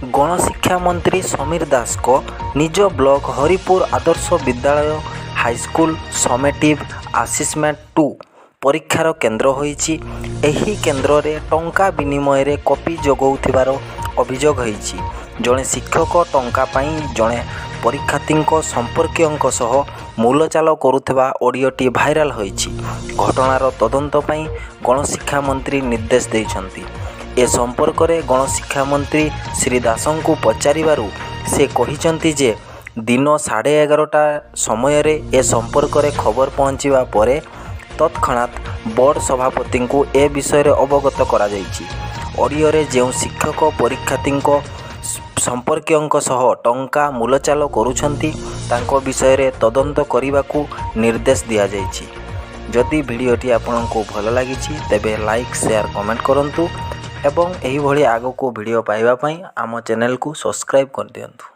गणशिक्षा मंत्री समीर दास को निज block Haripur Adarsh Vidyalaya high school summative assessment 2 परीक्षार केन्द्र होईछि। एही केन्द्र रे टंका विनिमय रे कॉपी जोगाउथिबार अभियोग होईछि। जड़े शिक्षक टंका पाई जड़े परीक्षार्थी संपर्कीयों सह मूलचाल करुवा ऑडियोटी भाइराल होईछि। घटनार तदंत पाई गणशिक्षा मंत्री निर्देश देइछन्ति। ए संपर्क में गणशिक्षा मंत्री श्री दास को पचारिबारु से कहिछन्ति जे दिन 11:30 समय रे ए संपर्क में खबर पहुँचवा परे तत्क्षणात बोर्ड सभापति को ए विषय अवगत करा जाइछि। ऑडियो रे जो शिक्षक परीक्षार्थी संपर्कीयों सह टंका मूलचाल करुछन्ति तांको विषय रे तदंत करने निर्देश दिया जाइछि। जदि भिडियोटी आपको भल लगी तेबे लाइक शेयर कमेंट करंतु एवं एही भली आगो को वीडियो पाइबा पई आम चैनल को सब्सक्राइब कर दियंतु।